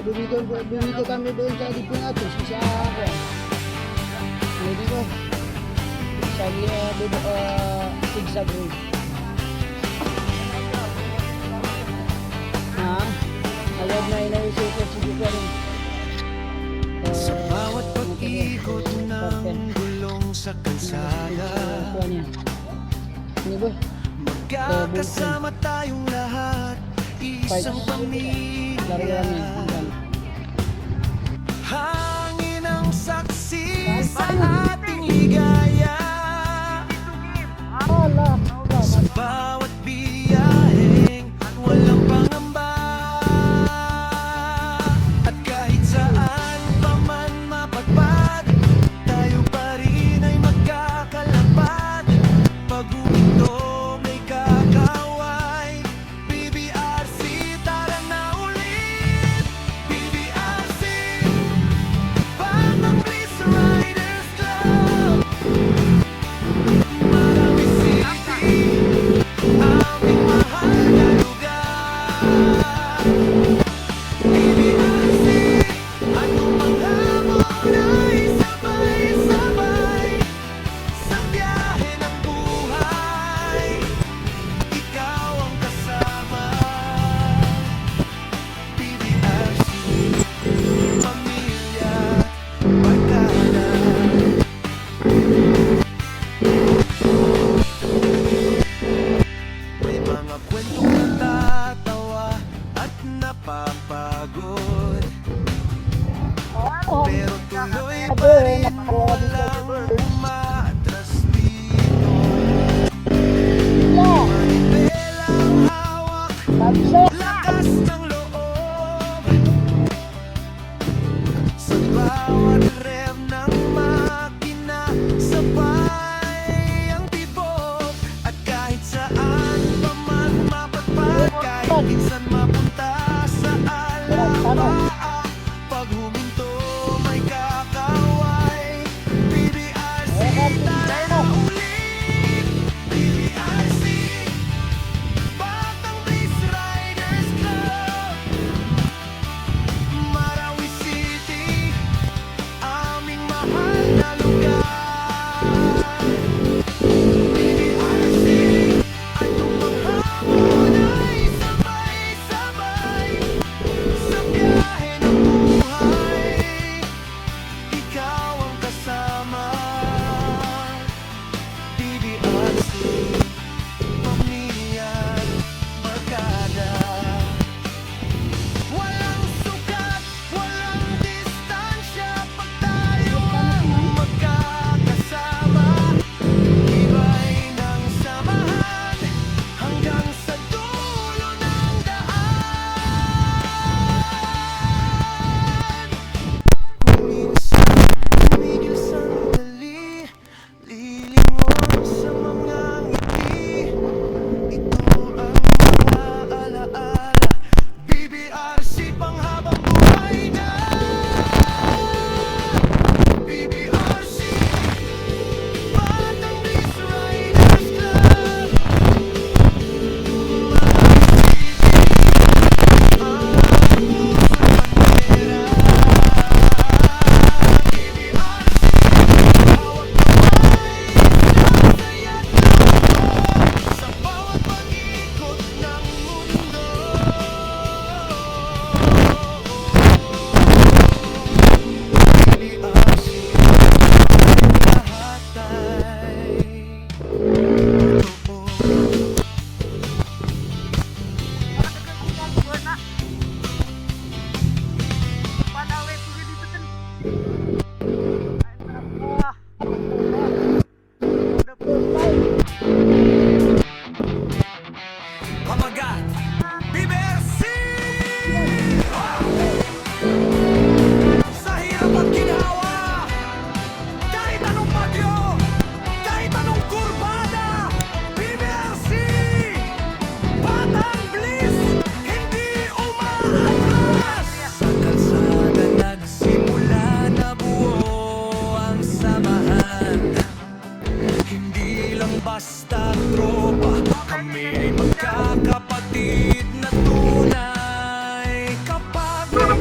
Bumili kami doon sa Lipong Atos, sa hindi ko, sa Zigzag Road. Ha? Agad na inaisip ko siguro rin. Sa bawat pag-ikot ng gulong sa kalsada, magkakasama tayong lahat, isang pamilya. Hangin ang saksi sa ating ligaya. Sa bawat biyaheng walang pangamba, at kahit saan pa man mapadpad, tayo pa rin ay magkakalapad. Pag huminto may kakaway, BBRC, tara na ulit. BBRC, Batang Bliss Riders Club, Marawi City, aming mahal na lugar. BBRC, anumang hamon ay sabay-sabay sa biyahe ng buhay. Ikaw ang kasama. BBRC, pamilya, barkada. May mga kwentong natatawa at napapagod, pero tuloy pa rin walang umatras dito. Manibelang hawak, lakas ng loob, sa bawat rev ng makina, sabay ang tibok. At kahit saan pa man mapadpad, kahit minsan mapunta sa alamaa, pag huminto may kakaway. BBRC, tara na ulit. BBRC, Batang Bliss Riders Club, Marawi City, aming mahal na lugar. BBRC, anumang hamon ay sabay-sabay sa biyahe ng buhay. Ikaw ang kasama. BBRC, pamilya, barkada. Walang sukat, walang distansya, pag tayo ang magkakasama. Iba'y ng samahan hanggang sa dulo ng daan. Kung minsan tumigil sandali, lilingon sa mga ngiti, ito ang mga alaala. BBRC, panghabang buhay na. BBRC, Batang Bliss Riders Club, Marawi City, ang puso bandera. BBRC, bawat kamay, sasaya't lungkot, sa bawat pag-ikot ng mundo. BBRC, lahat ay totoo. Pamagat, BBRC! Sa hirap at ginhawa, kahit anong bagyo, kahit anong kurbada, BBRC, Batang Bliss, hindi umaatras. Sa kalsada nagsimula na buo ang samahan. Hindi lang basta tropa, kami ay magkakapatid na tunay. Kapag may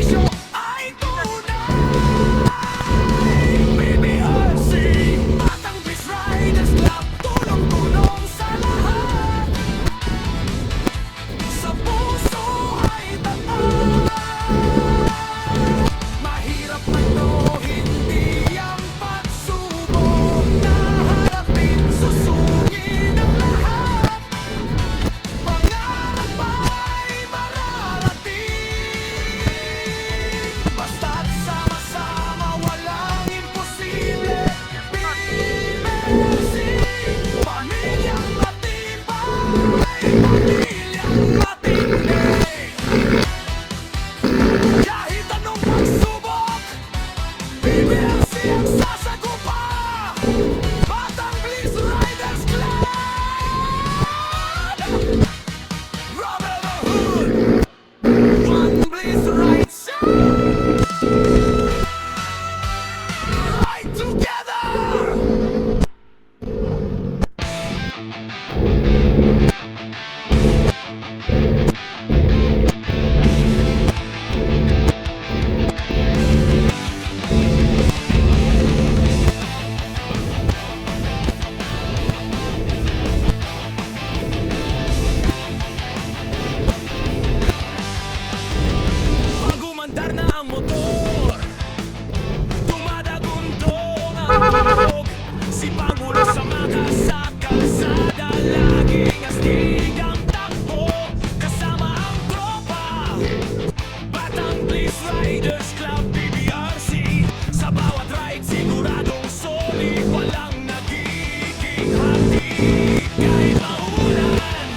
serbisyo ay tunay. BBRC, Batang Beast Riders Club, tulong-tulong sa lahat. Sa puso ay tapat. Mahirap man to, hindi ang pagsubok na harapin, susungin ang lahat. Pangarap ay mararating. Basta't sama-sama, walang imposible. BBRC, pamilyang matibay, pamilyang matindi. Kahit anong pagsubok, BBRC ang sasagupa. Batang Beast Riders Club, Robert the Hood, one Beast Ride Show. Ride together. Pag umandar na ang motor, dumadagundong ang alog. Si Pangulo sa mata sa kalsada, laging astig ang takbo. Kasama ang tropa, Batang Beast Riders Club, BBRC. Sa bawat ride siguradong solid, walang nagiging hati. Kahit maulan,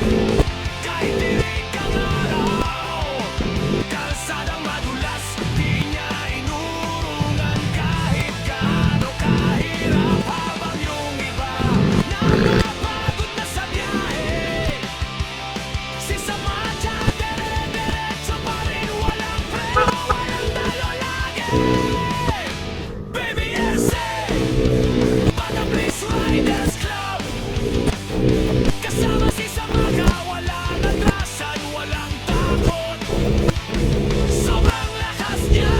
kahit tirik ang araw, kalsadang madulas, di niya inurungan. Kahit gaano kahirap habang yung iba napapagod na sa biyahe, si Samacha dire-diretso pa rin, walang preno, walang talo lagi. BBRC, Batang Beast Riders Club, kasama si Samaga, walang atrasan, walang takot. Sobrang lakas niya,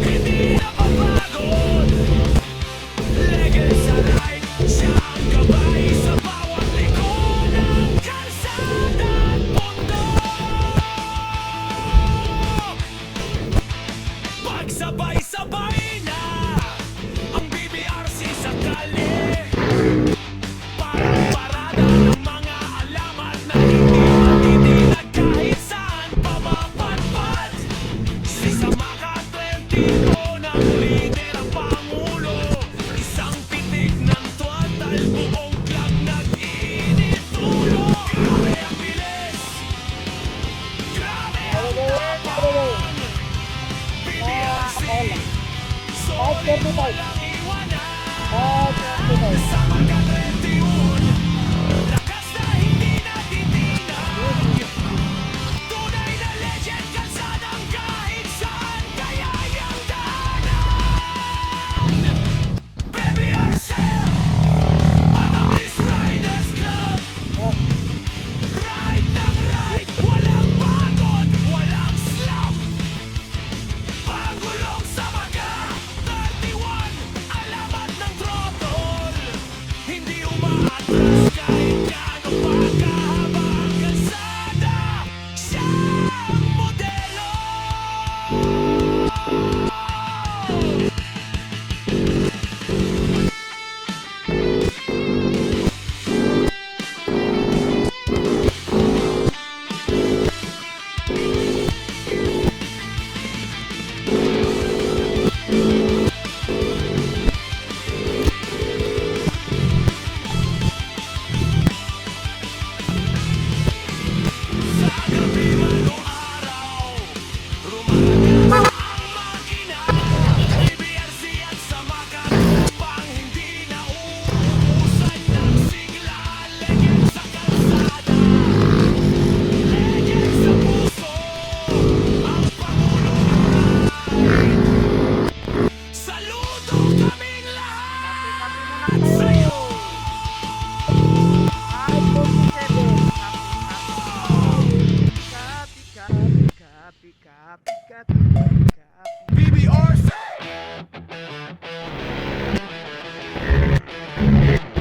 hindi napapagod. Legend sa ride, siya ang gabay sa bawat liko ng kalsada at bundok. Pagsabay-sabay na ang BBRC sa kalye, parang parada ng mga alamat na hindi natitinag kahit saan pa mapatpat. Si Samaga Trentino ng lider ang Pangulo, isang pitik ng total, buong club nag-iinit ulo. Grabe ang bilis, grabe ang tapang. BBRC, solid, walang iwanan. Samaga Trentino, lakas na hindi natitinag. Tunay na legend, kalsadang kahit saan kayang daanan. BBRC, Batang Beast Riders Club, ride ng ride, walang pagod, walang slump. Pagulong sa maga, 31, alamat ng throttle. BBRC!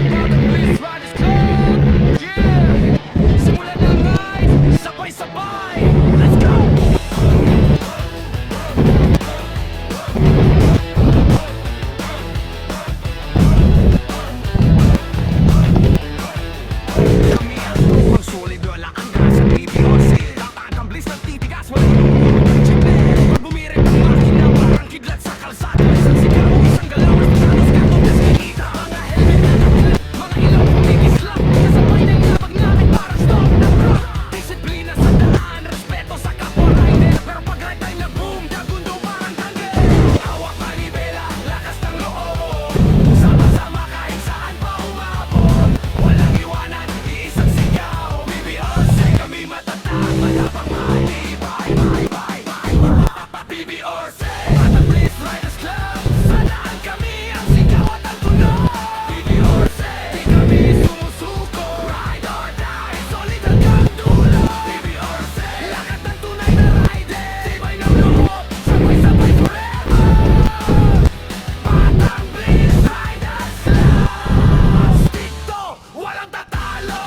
Please Riders Club! Yeah! Simulan na ride, sabay-sabay! Let's go! Kami ang grupang solid, wala ang gasa BBRC. Tataan ang bliss ng titigas, wala yung chimpe. Pag bumirik ang makina, parang kidlat sa kalsada. Isang sigaw, isang galaw, halos katong deskinita. Mga helmet na nakulat, mga ilaw pumikislap. Kasabay na ilabag namin parang stop na rock. Disiplina sa daan, respeto sa kapwa rider. Pero pag right time na boom, dagundo parang tanggel. Hawak manibela, lakas ng loob. Sama-sama kahit saan pa umabot. Walang iwanan, iisang sigaw. BBRC, kami matatag, matapang matibay. BBRC, Batang Bliss Riders Club. Sanaan kami ang sigaw at ang tunog. BBRC, di kami sumusuko. Ride or die, solid hanggang dulo. BBRC, lahat ng tunay na rider. Tibay ng loob, sabay-sabay forever. Batang Bliss Riders Club. Dito, walang tatalo.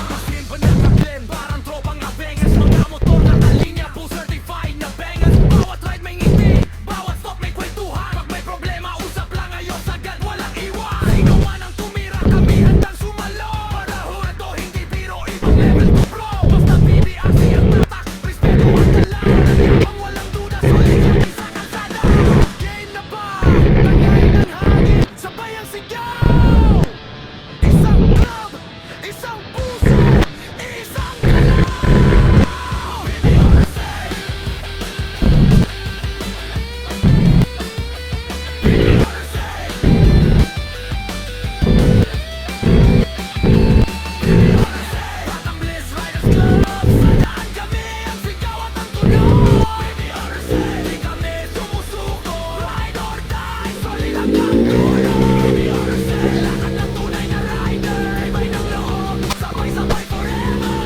Pasin pa nakaklem, parang tropang abengas. Mga motor na kalinya, full certified na bengas. Bawat ride may ngiti, bawat stop may kwentuhan. Pag may problema, usap lang ayos agad, walang iwan. Sigawan ang tumira, kami handang sumalo. Parahuran to, hindi biro, ibang level to bro. Basta BBRC ang tatak, respeto at galang. Ang walang duda, solid kami sa kalsada. Game na ba? Tagayin ng hangin, sabay ang sigaw. Isang club, isang puso, isang galaw. BBRC, Batang Bliss Riders Club. Sanaan kami ang sigaw at ang tunog. BBRC, di kami sumusuko. Ride or die, solid hanggang dulo. BBRC, lahat ng tunay na rider. Ibay ng loob, sabay-sabay forever.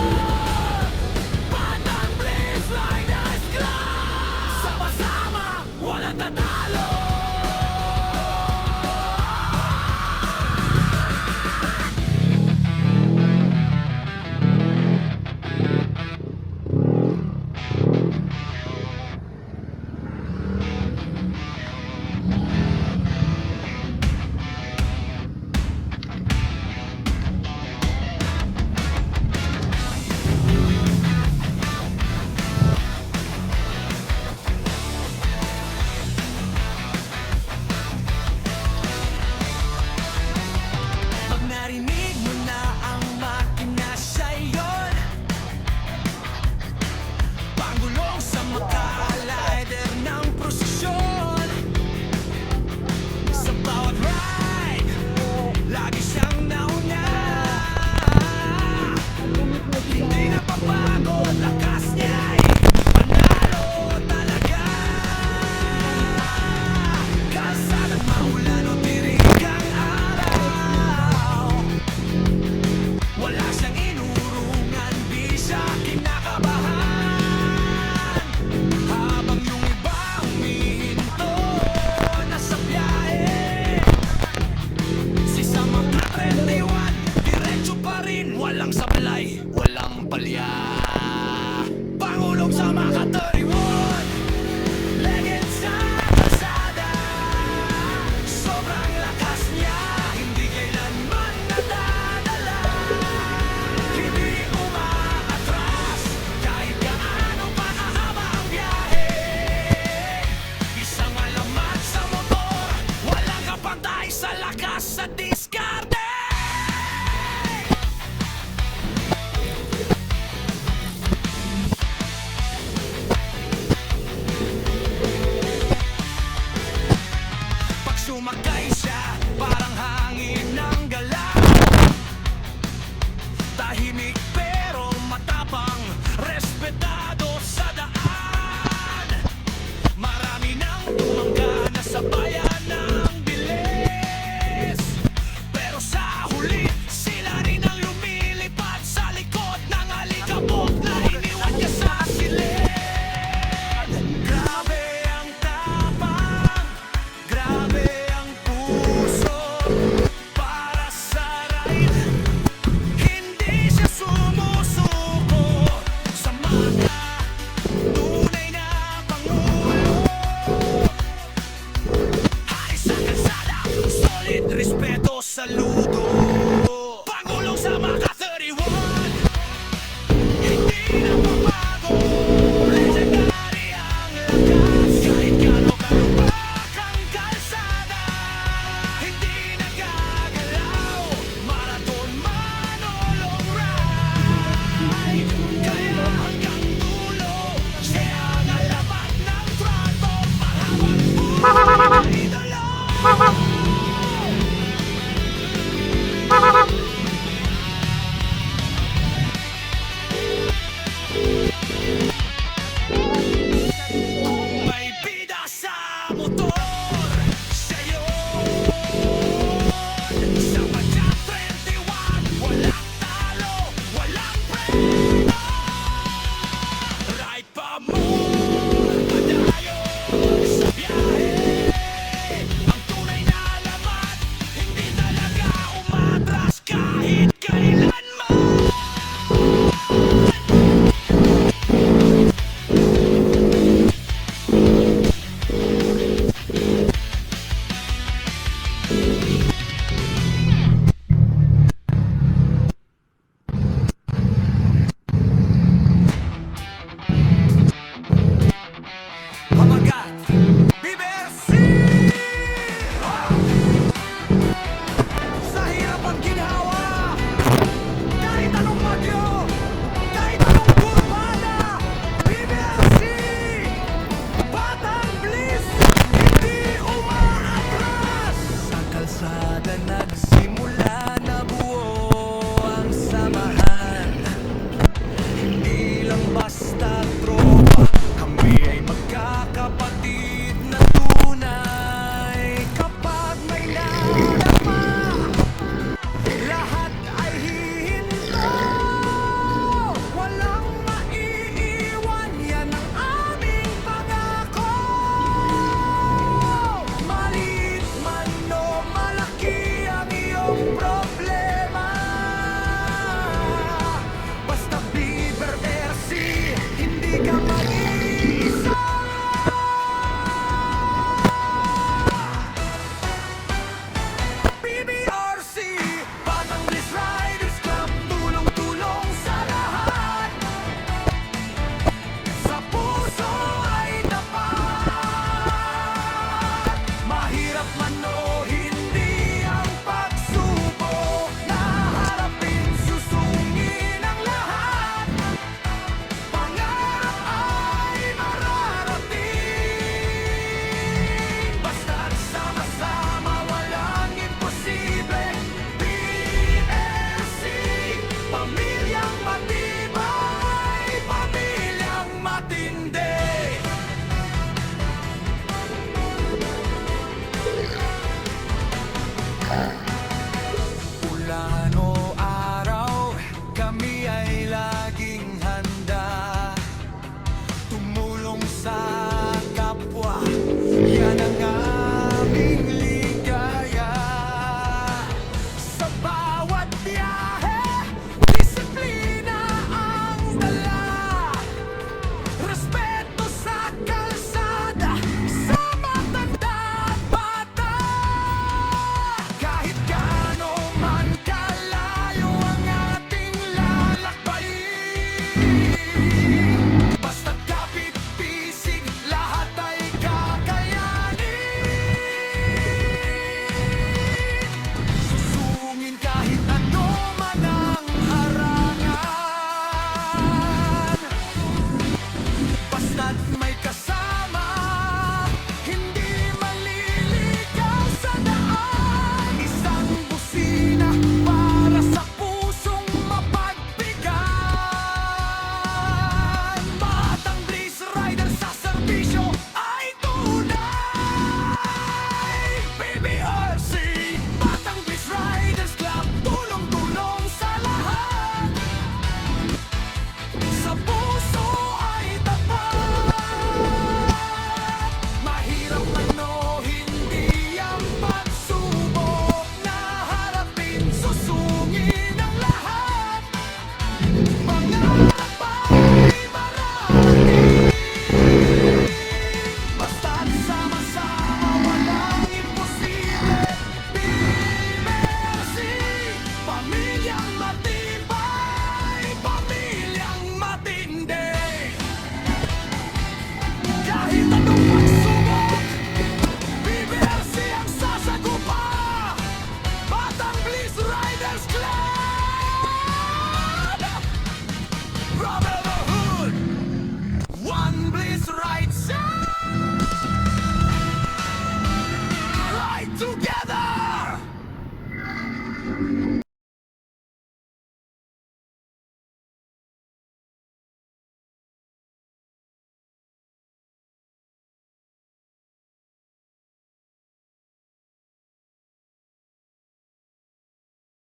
Batang Bliss Riders Club. Sama-sama, walang tatalo. Pag narinig mo na ang makina sa'yon, pangulong sa makalider ng prosesyon. Sa bawat ride, lagi siyang nauna. Hindi napapago, lakas niya'y panalo talaga. Kalsadang maulan o tirik ang araw, wala siyang inurungan, di siya kinakabahan. Habang yung iba humihinto, nasa biyahe. Si Samang na 31, diretso pa rin, walang sablay, walang palya.